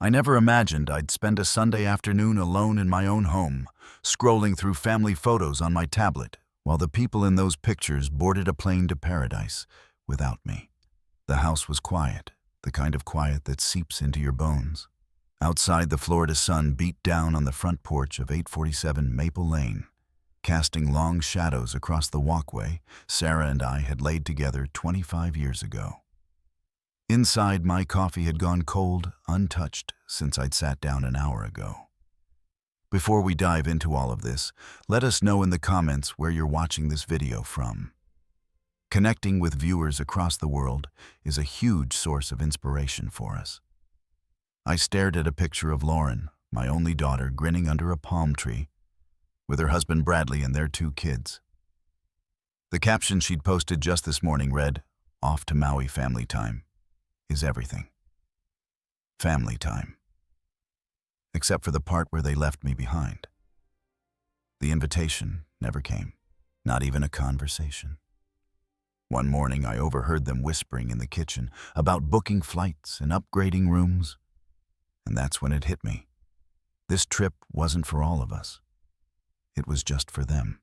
I never imagined I'd spend a Sunday afternoon alone in my own home, scrolling through family photos on my tablet, while the people in those pictures boarded a plane to paradise without me. The house was quiet, the kind of quiet that seeps into your bones. Outside, the Florida sun beat down on the front porch of 847 Maple Lane, casting long shadows across the walkway Sarah and I had laid together 25 years ago. Inside, my coffee had gone cold, untouched, since I'd sat down an hour ago. Before we dive into all of this, let us know in the comments where you're watching this video from. Connecting with viewers across the world is a huge source of inspiration for us. I stared at a picture of Lauren, my only daughter, grinning under a palm tree, with her husband Bradley and their 2 kids. The caption she'd posted just this morning read, "Off to Maui family time is everything. Family time. Except for the part where they left me behind. The invitation never came, not even a conversation. One morning I overheard them whispering in the kitchen about booking flights and upgrading rooms, and that's when it hit me. This trip wasn't for all of us. It was just for them.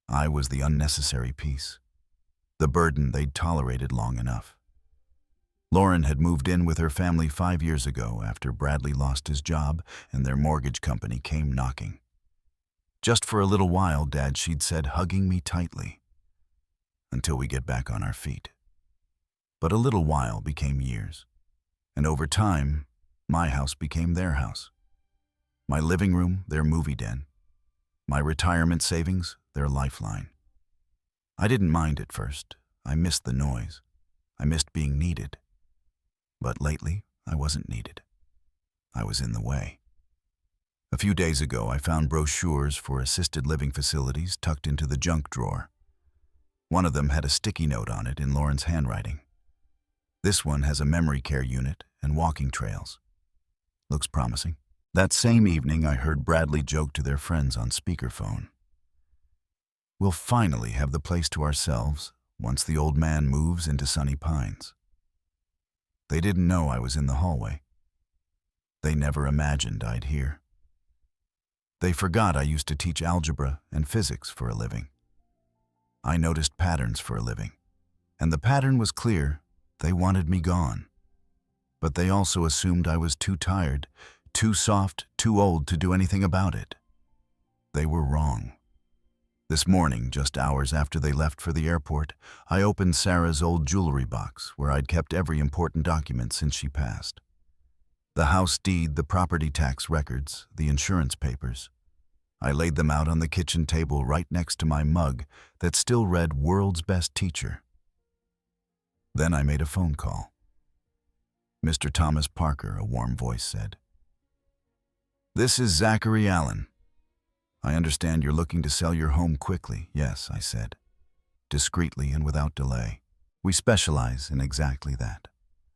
I was the unnecessary piece, the burden they'd tolerated long enough. Lauren had moved in with her family 5 years ago after Bradley lost his job and their mortgage company came knocking. Just for a little while, Dad, she'd said, hugging me tightly, until we get back on our feet. But a little while became years, and over time, my house became their house. My living room, their movie den. My retirement savings, their lifeline. I didn't mind at first. I missed the noise. I missed being needed. But lately, I wasn't needed. I was in the way. A few days ago, I found brochures for assisted living facilities tucked into the junk drawer. One of them had a sticky note on it in Lauren's handwriting. This one has a memory care unit and walking trails. Looks promising. That same evening, I heard Bradley joke to their friends on speakerphone. We'll finally have the place to ourselves once the old man moves into Sunny Pines. They didn't know I was in the hallway. They never imagined I'd hear. They forgot I used to teach algebra and physics for a living. I noticed patterns for a living, and the pattern was clear. They wanted me gone. But they also assumed I was too tired, too soft, too old to do anything about it. They were wrong. This morning, just hours after they left for the airport, I opened Sarah's old jewelry box where I'd kept every important document since she passed. The house deed, the property tax records, the insurance papers. I laid them out on the kitchen table right next to my mug that still read World's Best Teacher. Then I made a phone call. Mr. Thomas Parker, a warm voice said. "This is Zachary Allen. I understand you're looking to sell your home quickly." "Yes," I said, discreetly and without delay. "We specialize in exactly that."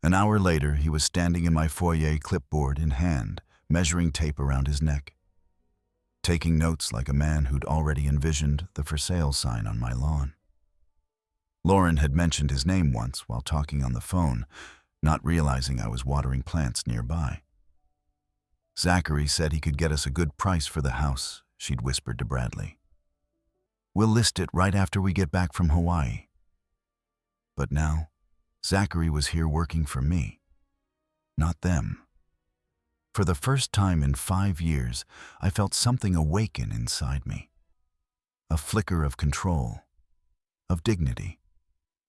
An hour later, he was standing in my foyer, clipboard in hand, measuring tape around his neck, taking notes like a man who'd already envisioned the for sale sign on my lawn. Lauren had mentioned his name once while talking on the phone, not realizing I was watering plants nearby. Zachary said he could get us a good price for the house, she'd whispered to Bradley. "We'll list it right after we get back from Hawaii." But now, Zachary was here working for me, not them. For the first time in 5 years, I felt something awaken inside me. A flicker of control, of dignity,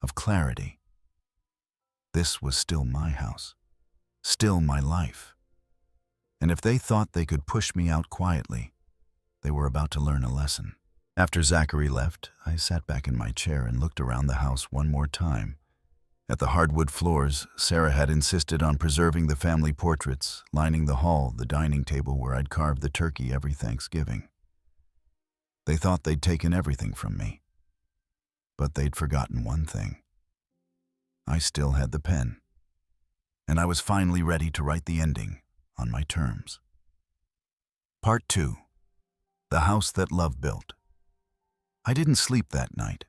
of clarity. This was still my house, still my life. And if they thought they could push me out quietly, they were about to learn a lesson. After Zachary left, I sat back in my chair and looked around the house one more time. At the hardwood floors, Sarah had insisted on preserving the family portraits, lining the hall, the dining table where I'd carved the turkey every Thanksgiving. They thought they'd taken everything from me. But they'd forgotten one thing. I still had the pen. And I was finally ready to write the ending on my terms. Part 2. The House That Love Built. I didn't sleep that night.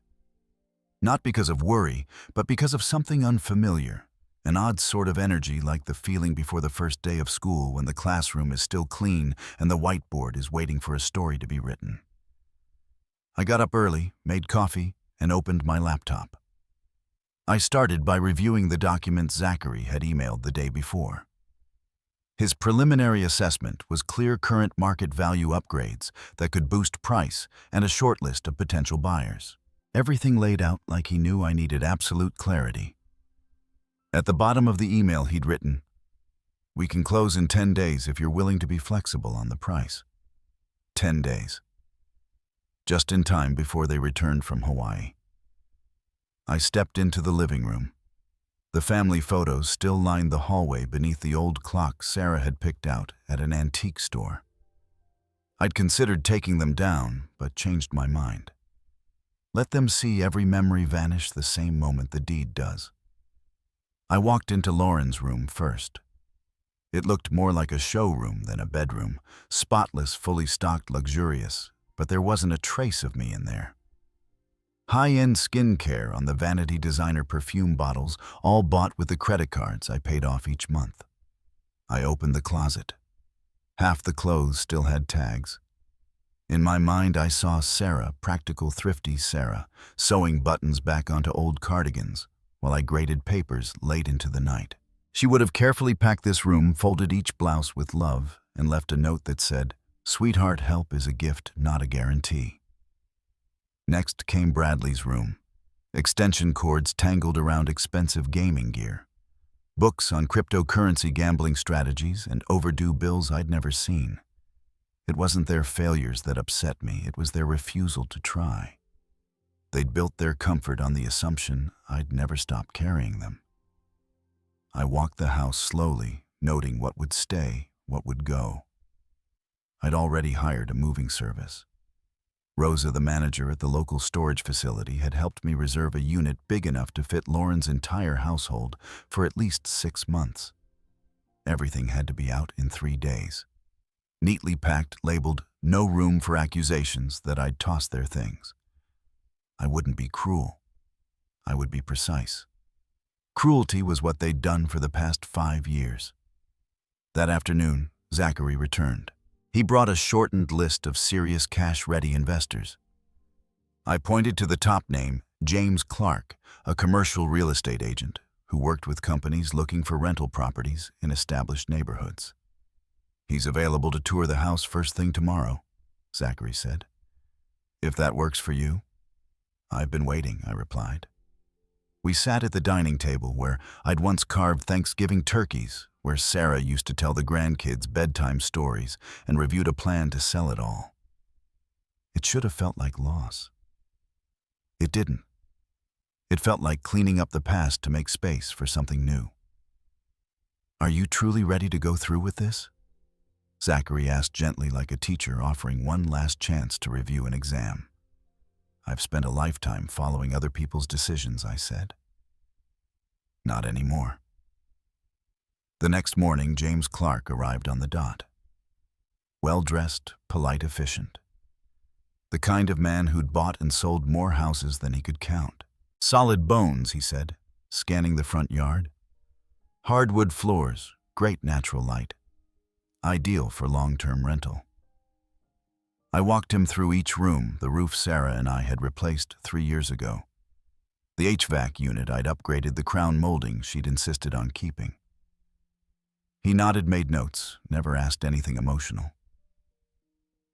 Not because of worry, but because of something unfamiliar, An odd sort of energy, like the feeling before the first day of school when the classroom is still clean and the whiteboard is waiting for a story to be written. I got up early, made coffee, and opened my laptop. I started by reviewing the documents Zachary had emailed the day before. His preliminary assessment was clear current market value upgrades that could boost price and a short list of potential buyers. Everything laid out like he knew I needed absolute clarity. At the bottom of the email he'd written, "We can close in 10 days if you're willing to be flexible on the price." 10 days. Just in time before they returned from Hawaii. I stepped into the living room. The family photos still lined the hallway beneath the old clock Sarah had picked out at an antique store. I'd considered taking them down, but changed my mind. Let them see every memory vanish the same moment the deed does. I walked into Lauren's room first. It looked more like a showroom than a bedroom, spotless, fully stocked, luxurious, but there wasn't a trace of me in there. High-end skincare on the vanity designer perfume bottles, all bought with the credit cards I paid off each month. I opened the closet. Half the clothes still had tags. In my mind, I saw Sarah, practical, thrifty Sarah, sewing buttons back onto old cardigans, while I graded papers late into the night. She would have carefully packed this room, folded each blouse with love, and left a note that said, "Sweetheart, help is a gift, not a guarantee." Next came Bradley's room. Extension cords tangled around expensive gaming gear. Books on cryptocurrency gambling strategies and overdue bills I'd never seen. It wasn't their failures that upset me, it was their refusal to try. They'd built their comfort on the assumption I'd never stop carrying them. I walked the house slowly, noting what would stay, what would go. I'd already hired a moving service. Rosa, the manager at the local storage facility, had helped me reserve a unit big enough to fit Lauren's entire household for at least 6 months. Everything had to be out in 3 days. Neatly packed, labeled, "No room for accusations," that I'd toss their things. I wouldn't be cruel. I would be precise. Cruelty was what they'd done for the past 5 years. That afternoon, Zachary returned. He brought a shortened list of serious cash-ready investors. I pointed to the top name, James Clark, a commercial real estate agent who worked with companies looking for rental properties in established neighborhoods. "He's available to tour the house first thing tomorrow," Zachary said. "If that works for you." "I've been waiting," I replied. We sat at the dining table where I'd once carved Thanksgiving turkeys, where Sarah used to tell the grandkids bedtime stories and reviewed a plan to sell it all. It should have felt like loss. It didn't. It felt like cleaning up the past to make space for something new. "Are you truly ready to go through with this?" Zachary asked gently, like a teacher offering one last chance to review an exam. "I've spent a lifetime following other people's decisions," I said. "Not anymore." The next morning, James Clark arrived on the dot. Well-dressed, polite, efficient. The kind of man who'd bought and sold more houses than he could count. "Solid bones," he said, scanning the front yard. "Hardwood floors, great natural light. Ideal for long-term rental." I walked him through each room, the roof Sarah and I had replaced 3 years ago. The HVAC unit I'd upgraded the crown molding she'd insisted on keeping. He nodded, made notes, never asked anything emotional.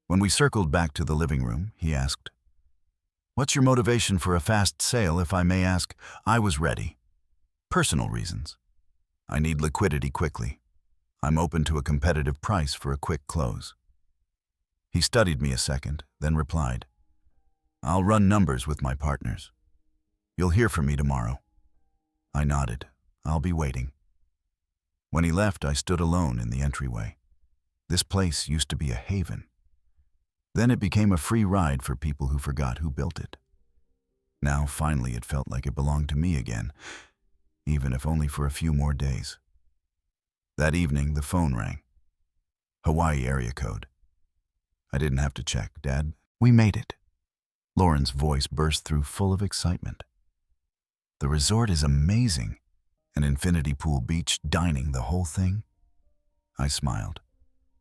When we circled back to the living room, he asked, "What's your motivation for a fast sale, if I may ask?" I was ready. "Personal reasons. I need liquidity quickly. I'm open to a competitive price for a quick close." He studied me a second, then replied, "I'll run numbers with my partners. You'll hear from me tomorrow." I nodded. "I'll be waiting." When he left, I stood alone in the entryway. This place used to be a haven. Then it became a free ride for people who forgot who built it. Now, finally, it felt like it belonged to me again, even if only for a few more days. That evening, the phone rang. Hawaii area code. I didn't have to check. "Dad, we made it." Lauren's voice burst through, full of excitement. "The resort is amazing. An infinity pool beach dining, the whole thing? I smiled.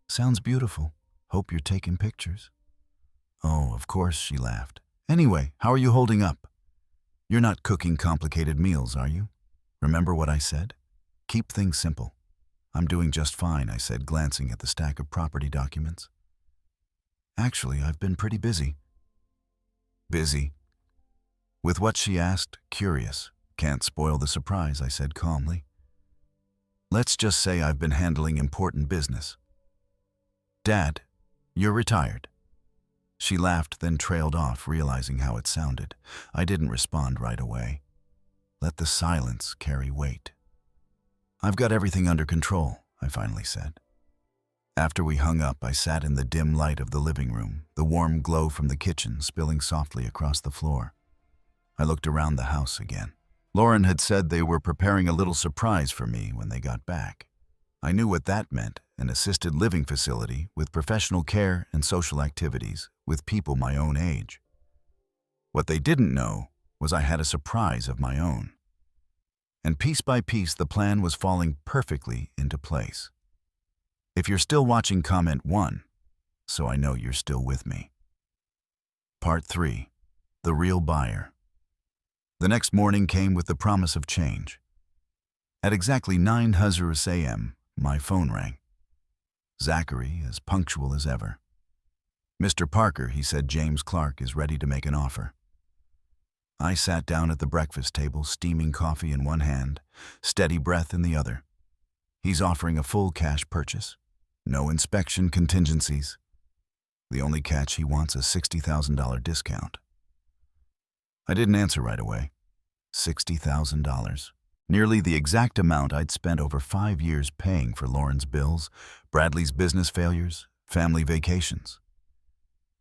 Sounds beautiful. Hope you're taking pictures. Oh, of course, she laughed. Anyway, how are you holding up? You're not cooking complicated meals, are you? Remember what I said? Keep things simple. I'm doing just fine, I said, glancing at the stack of property documents. Actually, I've been pretty busy. Busy? With what, she asked, curious. Can't spoil the surprise, I said calmly. Let's just say I've been handling important business. Dad, you're retired. She laughed, then trailed off, realizing how it sounded. I didn't respond right away. Let the silence carry weight. I've got everything under control, I finally said. After we hung up, I sat in the dim light of the living room, the warm glow from the kitchen spilling softly across the floor. I looked around the house again. Lauren had said they were preparing a little surprise for me when they got back. I knew what that meant, an assisted living facility with professional care and social activities with people my own age. What they didn't know was I had a surprise of my own. And piece by piece, the plan was falling perfectly into place. If you're still watching, comment 1, so I know you're still with me. Part 3. The Real Buyer. The next morning came with the promise of change. At exactly 9 Huzurus a.m., my phone rang. Zachary, as punctual as ever. Mr. Parker, he said, James Clark is ready to make an offer. I sat down at the breakfast table, steaming coffee in one hand, steady breath in the other. He's offering a full cash purchase. No inspection contingencies. The only catch, he wants a $60,000 discount. I didn't answer right away. $60,000. Nearly the exact amount I'd spent over 5 years paying for Lauren's bills, Bradley's business failures, family vacations.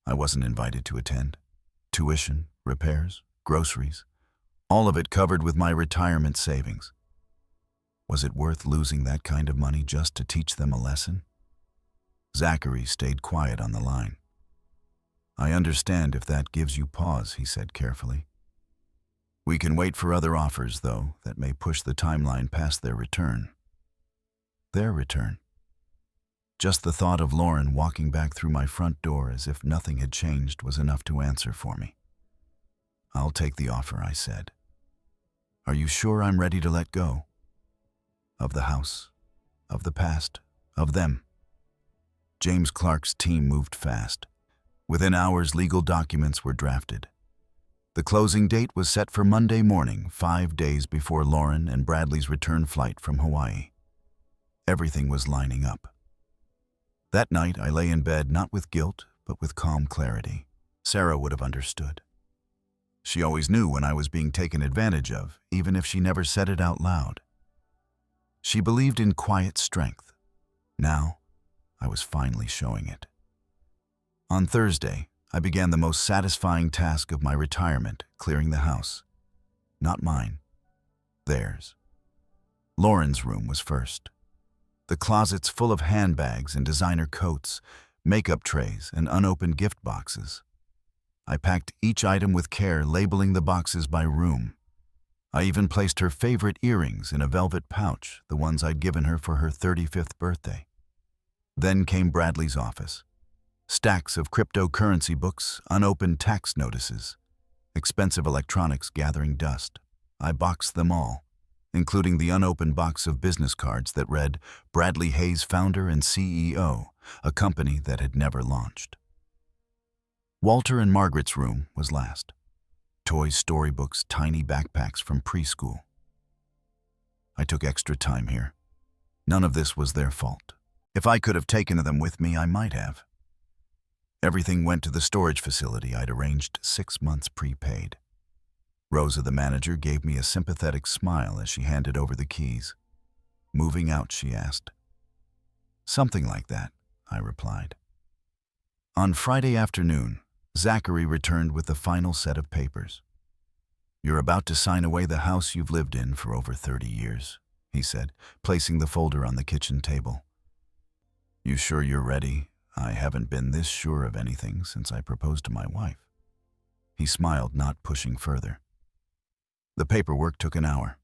I wasn't invited to attend. Tuition, repairs, groceries, all of it covered with my retirement savings. Was it worth losing that kind of money just to teach them a lesson? Zachary stayed quiet on the line. I understand if that gives you pause, he said carefully. We can wait for other offers, though, that may push the timeline past their return. Their return. Just the thought of Lauren walking back through my front door as if nothing had changed was enough to answer for me. I'll take the offer, I said. Are you sure I'm ready to let go? Of the house, of the past, of them. James Clark's team moved fast. Within hours, legal documents were drafted. The closing date was set for Monday morning, 5 days before Lauren and Bradley's return flight from Hawaii. Everything was lining up. That night, I lay in bed not with guilt, but with calm clarity. Sarah would have understood. She always knew when I was being taken advantage of, even if she never said it out loud. She believed in quiet strength. Now, I was finally showing it. On Thursday, I began the most satisfying task of my retirement, clearing the house. Not mine. Theirs. Lauren's room was first. The closets full of handbags and designer coats, makeup trays, and unopened gift boxes. I packed each item with care, labeling the boxes by room. I even placed her favorite earrings in a velvet pouch, the ones I'd given her for her 35th birthday. Then came Bradley's office. Stacks of cryptocurrency books, unopened tax notices, expensive electronics gathering dust. I boxed them all, including the unopened box of business cards that read, Bradley Hayes, founder and CEO, a company that had never launched. Walter and Margaret's room was last. Toys, storybooks, tiny backpacks from preschool. I took extra time here. None of this was their fault. If I could have taken them with me, I might have. Everything went to the storage facility I'd arranged 6 months prepaid. Rosa, the manager, gave me a sympathetic smile as she handed over the keys. Moving out, she asked. Something like that, I replied. On Friday afternoon, Zachary returned with the final set of papers. You're about to sign away the house you've lived in for over 30 years, he said, placing the folder on the kitchen table. You sure you're ready? I haven't been this sure of anything since I proposed to my wife. He smiled, not pushing further. The paperwork took an hour.